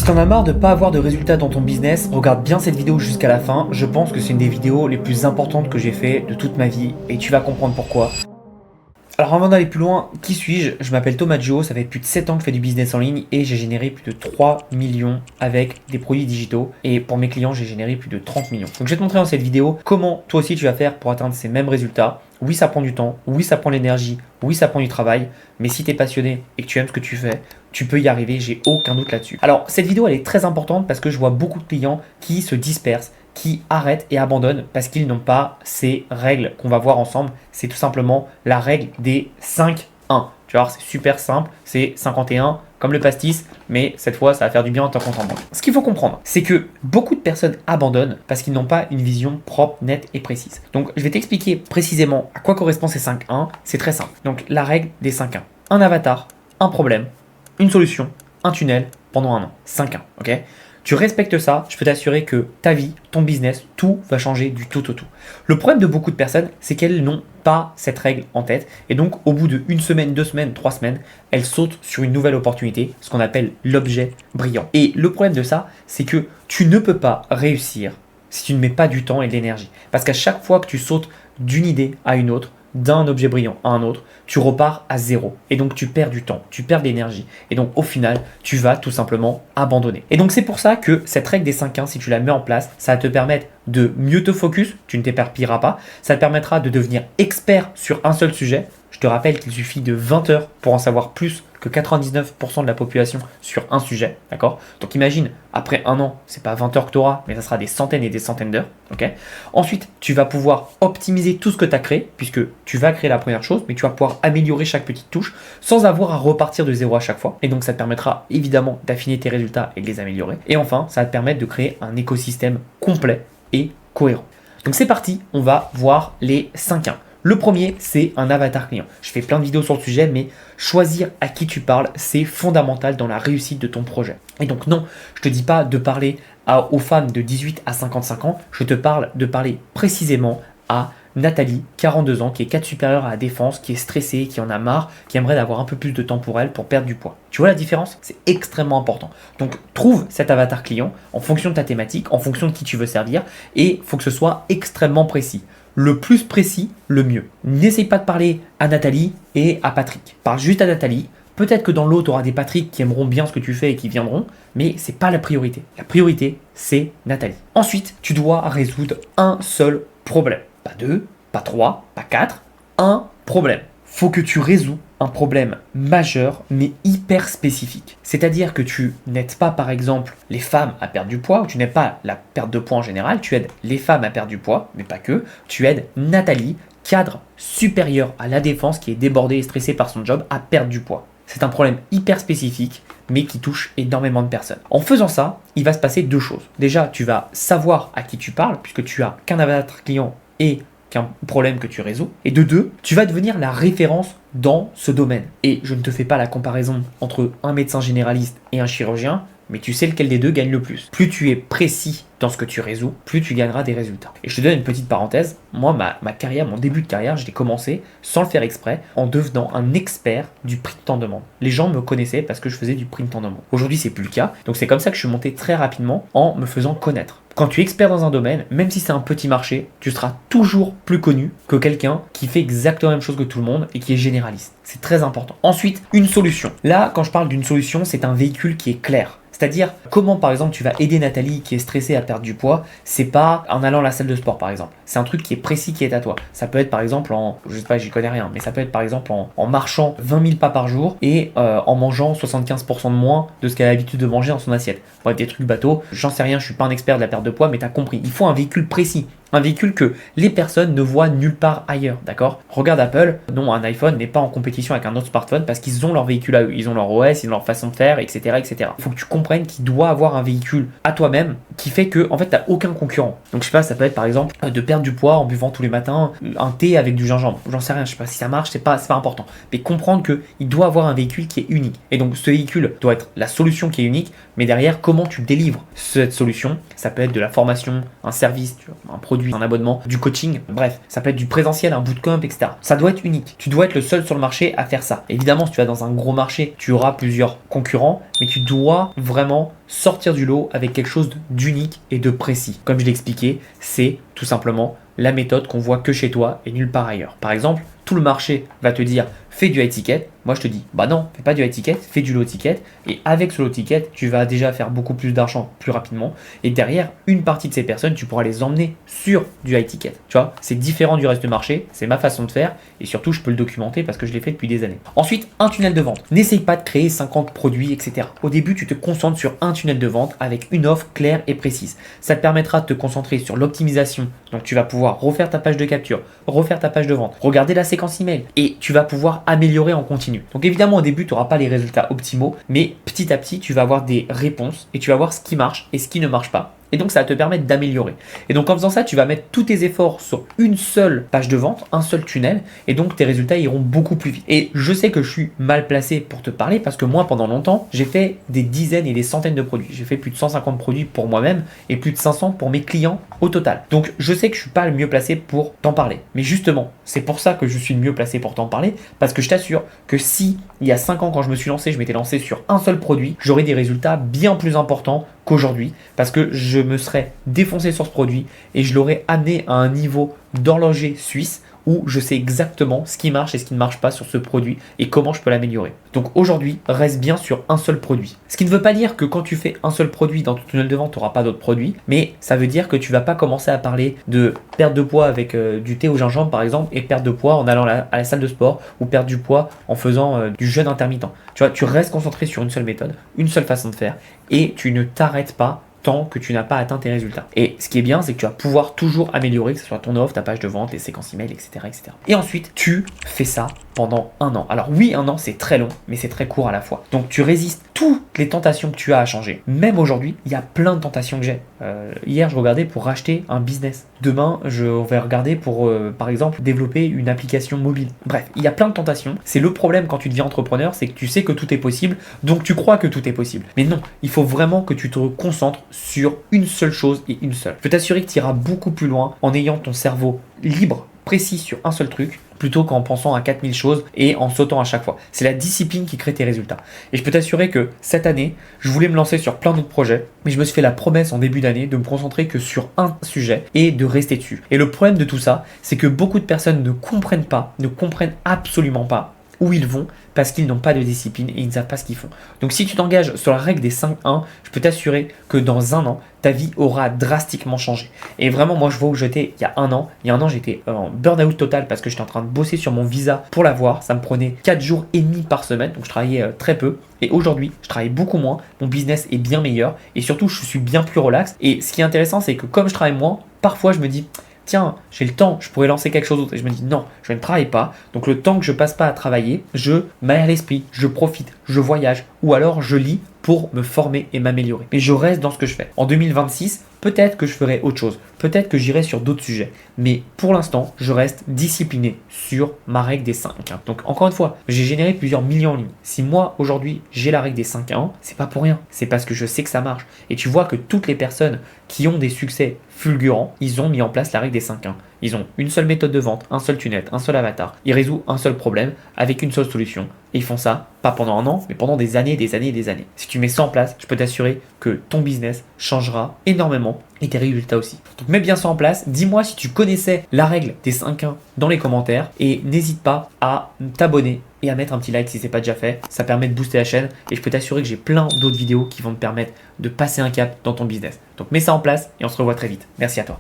Si t'en as marre de pas avoir de résultats dans ton business, regarde bien cette vidéo jusqu'à la fin. Je pense que c'est une des vidéos les plus importantes que j'ai fait de toute ma vie et tu vas comprendre pourquoi. Alors avant d'aller plus loin, qui suis-je? Je m'appelle Thomas Gio, ça fait plus de 7 ans que je fais du business en ligne et j'ai généré plus de 3 millions avec des produits digitaux. Et pour mes clients, j'ai généré plus de 30 millions. Donc je vais te montrer dans cette vidéo comment toi aussi tu vas faire pour atteindre ces mêmes résultats. Oui, ça prend du temps, oui, ça prend de l'énergie, oui, ça prend du travail, mais si tu es passionné et que tu aimes ce que tu fais, tu peux y arriver, j'ai aucun doute là-dessus. Alors cette vidéo, elle est très importante parce que je vois beaucoup de clients qui se dispersent, qui arrêtent et abandonnent parce qu'ils n'ont pas ces règles qu'on va voir ensemble. C'est tout simplement la règle des 5-1. Tu vois, c'est super simple, c'est 51 comme le pastis, mais cette fois, ça va faire du bien en tant compte en banque. Ce qu'il faut comprendre, c'est que beaucoup de personnes abandonnent parce qu'ils n'ont pas une vision propre, nette et précise. Donc, je vais t'expliquer précisément à quoi correspond ces 5-1. C'est très simple. Donc, la règle des 5-1. Un avatar, un problème, une solution, un tunnel pendant un an. 5-1, ok ? Tu respectes ça, je peux t'assurer que ta vie, ton business, tout va changer du tout au tout. Le problème de beaucoup de personnes, c'est qu'elles n'ont pas cette règle en tête. Et donc, au bout de 1 semaine, 2 semaines, 3 semaines, elles sautent sur une nouvelle opportunité, ce qu'on appelle l'objet brillant. Et le problème de ça, c'est que tu ne peux pas réussir si tu ne mets pas du temps et de l'énergie. Parce qu'à chaque fois que tu sautes d'une idée à une autre, d'un objet brillant à un autre, tu repars à zéro. Et donc tu perds du temps, tu perds de l'énergie. Et donc au final, tu vas tout simplement abandonner. Et donc c'est pour ça que cette règle des 5-1, si tu la mets en place, ça va te permettre de mieux te focus, tu ne t'éparpilleras pas. Ça te permettra de devenir expert sur un seul sujet. Je te rappelle qu'il suffit de 20 heures pour en savoir plus que 99% de la population sur un sujet, d'accord? Donc imagine, après un an, c'est pas 20 heures que tu auras, mais ça sera des centaines et des centaines d'heures, ok? Ensuite, tu vas pouvoir optimiser tout ce que tu as créé, puisque tu vas créer la première chose, mais tu vas pouvoir améliorer chaque petite touche sans avoir à repartir de zéro à chaque fois. Et donc ça te permettra évidemment d'affiner tes résultats et de les améliorer. Et enfin, ça va te permettre de créer un écosystème complet et cohérent. Donc c'est parti, on va voir les 5-1. Le premier, c'est un avatar client. Je fais plein de vidéos sur le sujet, mais choisir à qui tu parles, c'est fondamental dans la réussite de ton projet. Et donc non, je ne te dis pas de parler aux femmes de 18 à 55 ans, je te parle de parler précisément à Nathalie, 42 ans, qui est cadre supérieur à la défense, qui est stressée, qui en a marre, qui aimerait avoir un peu plus de temps pour elle pour perdre du poids. Tu vois la différence? C'est extrêmement important. Donc trouve cet avatar client en fonction de ta thématique, en fonction de qui tu veux servir, et il faut que ce soit extrêmement précis. Le plus précis, le mieux. N'essaye pas de parler à Nathalie et à Patrick. Parle juste à Nathalie. Peut-être que dans l'autre, tu auras des Patrick qui aimeront bien ce que tu fais et qui viendront, mais ce n'est pas la priorité. La priorité, c'est Nathalie. Ensuite, tu dois résoudre un seul problème. Pas 2, pas 3, pas 4. Un problème. Faut que tu résous un problème majeur mais hyper spécifique. C'est-à-dire que tu n'aides pas par exemple les femmes à perdre du poids ou tu n'aides pas la perte de poids en général, tu aides les femmes à perdre du poids, mais pas que. Tu aides Nathalie, cadre supérieur à la défense qui est débordée et stressée par son job, à perdre du poids. C'est un problème hyper spécifique mais qui touche énormément de personnes. En faisant ça, il va se passer deux choses. Déjà, tu vas savoir à qui tu parles puisque tu as qu'un avatar client et qu'un problème que tu résous. Et de deux, tu vas devenir la référence dans ce domaine. Et je ne te fais pas la comparaison entre un médecin généraliste et un chirurgien, mais tu sais lequel des deux gagne le plus. Plus tu es précis dans ce que tu résous, plus tu gagneras des résultats. Et je te donne une petite parenthèse. Moi, ma carrière, mon début de carrière, je l'ai commencé sans le faire exprès, en devenant un expert du prix de temps de demande. Les gens me connaissaient parce que je faisais du prix de temps de demande. Aujourd'hui, c'est plus le cas. Donc c'est comme ça que je suis monté très rapidement en me faisant connaître. Quand tu es expert dans un domaine, même si c'est un petit marché, tu seras toujours plus connu que quelqu'un qui fait exactement la même chose que tout le monde et qui est généraliste. C'est très important. Ensuite, une solution. Là, quand je parle d'une solution, c'est un véhicule qui est clair. C'est-à-dire, comment par exemple tu vas aider Nathalie qui est stressée à perdre du poids, c'est pas en allant à la salle de sport par exemple. C'est un truc qui est précis, qui est à toi. Ça peut être par exemple je sais pas, j'y connais rien, mais ça peut être par exemple en marchant 20 000 pas par jour et en mangeant 75% de moins de ce qu'elle a l'habitude de manger dans son assiette. Bref, des trucs bateaux, j'en sais rien, je suis pas un expert de la perte de poids, mais t'as compris. Il faut un véhicule précis. Un véhicule que les personnes ne voient nulle part ailleurs, d'accord? Regarde Apple, non, un iPhone n'est pas en compétition avec un autre smartphone parce qu'ils ont leur véhicule à eux, ils ont leur OS, ils ont leur façon de faire, etc., etc. Il faut que tu comprennes qu'il doit avoir un véhicule à toi-même qui fait que, en fait, tu n'as aucun concurrent. Donc, je sais pas, ça peut être par exemple de perdre du poids en buvant tous les matins un thé avec du gingembre. J'en sais rien, je sais pas si ça marche, c'est pas important. Mais comprendre qu'il doit avoir un véhicule qui est unique. Et donc, ce véhicule doit être la solution qui est unique, mais derrière, comment tu délivres cette solution? Ça peut être de la formation, un service, un produit, un abonnement, du coaching, bref, ça peut être du présentiel, un bootcamp, etc. Ça doit être unique. Tu dois être le seul sur le marché à faire ça. Évidemment, si tu vas dans un gros marché, tu auras plusieurs concurrents, mais tu dois vraiment sortir du lot avec quelque chose d'unique et de précis. Comme je l'ai expliqué, c'est tout simplement la méthode qu'on voit que chez toi et nulle part ailleurs. Par exemple, tout le marché va te dire fais du high ticket. Moi je te dis bah non, fais pas du high ticket, fais du low ticket. Et avec ce low ticket, tu vas déjà faire beaucoup plus d'argent plus rapidement. Et derrière, une partie de ces personnes, tu pourras les emmener sur du high ticket. Tu vois, c'est différent du reste du marché, c'est ma façon de faire. Et surtout, je peux le documenter parce que je l'ai fait depuis des années. Ensuite, un tunnel de vente. N'essaye pas de créer 50 produits, etc. Au début, tu te concentres sur un tunnel de vente avec une offre claire et précise. Ça te permettra de te concentrer sur l'optimisation. Donc tu vas pouvoir refaire ta page de capture, refaire ta page de vente, regarder la séquence email et tu vas pouvoir améliorer en continu. Donc évidemment au début tu n'auras pas les résultats optimaux, mais petit à petit tu vas avoir des réponses et tu vas voir ce qui marche et ce qui ne marche pas. Et donc ça va te permettre d'améliorer. Et donc en faisant ça, tu vas mettre tous tes efforts sur une seule page de vente, un seul tunnel, et donc tes résultats iront beaucoup plus vite. Et je sais que je suis mal placé pour te parler parce que moi pendant longtemps, j'ai fait des dizaines et des centaines de produits. J'ai fait plus de 150 produits pour moi-même et plus de 500 pour mes clients au total. Donc je sais que je suis pas le mieux placé pour t'en parler. Mais justement, c'est pour ça que je suis le mieux placé pour t'en parler, parce que je t'assure que si il y a 5 ans quand je me suis lancé, je m'étais lancé sur un seul produit, j'aurais des résultats bien plus importants qu'aujourd'hui parce que je me serais défoncé sur ce produit et je l'aurais amené à un niveau d'horloger suisse où je sais exactement ce qui marche et ce qui ne marche pas sur ce produit et comment je peux l'améliorer. Donc aujourd'hui, reste bien sur un seul produit. Ce qui ne veut pas dire que quand tu fais un seul produit dans ton tunnel de vente, tu n'auras pas d'autres produits, mais ça veut dire que tu ne vas pas commencer à parler de perte de poids avec du thé au gingembre par exemple et perte de poids en allant à la salle de sport ou perdre du poids en faisant du jeûne intermittent. Tu vois, tu restes concentré sur une seule méthode, une seule façon de faire et tu ne t'arrêtes pas tant que tu n'as pas atteint tes résultats. Et ce qui est bien, c'est que tu vas pouvoir toujours améliorer, que ce soit ton offre, ta page de vente, les séquences email, etc., etc. Et ensuite, tu fais ça pendant un an. Alors oui, un an, c'est très long, mais c'est très court à la fois. Donc tu résistes toutes les tentations que tu as à changer. Même aujourd'hui, il y a plein de tentations que j'ai. Hier, je regardais pour racheter un business. Demain, je vais regarder pour, par exemple, développer une application mobile. Bref, il y a plein de tentations. C'est le problème quand tu deviens entrepreneur, c'est que tu sais que tout est possible, donc tu crois que tout est possible. Mais non, il faut vraiment que tu te concentres sur une seule chose et une seule. Je peux t'assurer que tu iras beaucoup plus loin en ayant ton cerveau libre, précis sur un seul truc, plutôt qu'en pensant à 4000 choses et en sautant à chaque fois. C'est la discipline qui crée tes résultats. Et je peux t'assurer que cette année, je voulais me lancer sur plein d'autres projets, mais je me suis fait la promesse en début d'année de me concentrer que sur un sujet et de rester dessus. Et le problème de tout ça, c'est que beaucoup de personnes ne comprennent absolument pas où ils vont parce qu'ils n'ont pas de discipline et ils ne savent pas ce qu'ils font. Donc si tu t'engages sur la règle des 5-1, je peux t'assurer que dans un an, ta vie aura drastiquement changé. Et vraiment, moi je vois où j'étais il y a un an. Il y a un an, j'étais en burn-out total parce que j'étais en train de bosser sur mon visa pour l'avoir. Ça me prenait 4 jours et demi par semaine, donc je travaillais très peu. Et aujourd'hui, je travaille beaucoup moins, mon business est bien meilleur et surtout, je suis bien plus relax. Et ce qui est intéressant, c'est que comme je travaille moins, parfois je me dis tiens, j'ai le temps, je pourrais lancer quelque chose d'autre. Et je me dis non, je ne travaille pas. Donc le temps que je passe pas à travailler, je m'aère l'esprit, je profite, je voyage ou alors je lis pour me former et m'améliorer. Mais je reste dans ce que je fais. En 2026, peut-être que je ferai autre chose. Peut-être que j'irai sur d'autres sujets. Mais pour l'instant, je reste discipliné sur ma règle des 5. Donc encore une fois, j'ai généré plusieurs millions en ligne. Si moi, aujourd'hui, j'ai la règle des 5 à 1, c'est pas pour rien. C'est parce que je sais que ça marche. Et tu vois que toutes les personnes qui ont des succès fulgurants, ils ont mis en place la règle des 5-1. Ils ont une seule méthode de vente, un seul tunnel, un seul avatar. Ils résolvent un seul problème avec une seule solution. Et ils font ça, pas pendant un an, mais pendant des années, des années et des années. Si tu mets ça en place, je peux t'assurer que ton business changera énormément et tes résultats aussi. Donc mets bien ça en place. Dis-moi si tu connaissais la règle des 5-1 dans les commentaires et n'hésite pas à t'abonner et à mettre un petit like si ce n'est pas déjà fait. Ça permet de booster la chaîne et je peux t'assurer que j'ai plein d'autres vidéos qui vont te permettre de passer un cap dans ton business. Donc mets ça en place et on se revoit très vite. Merci à toi.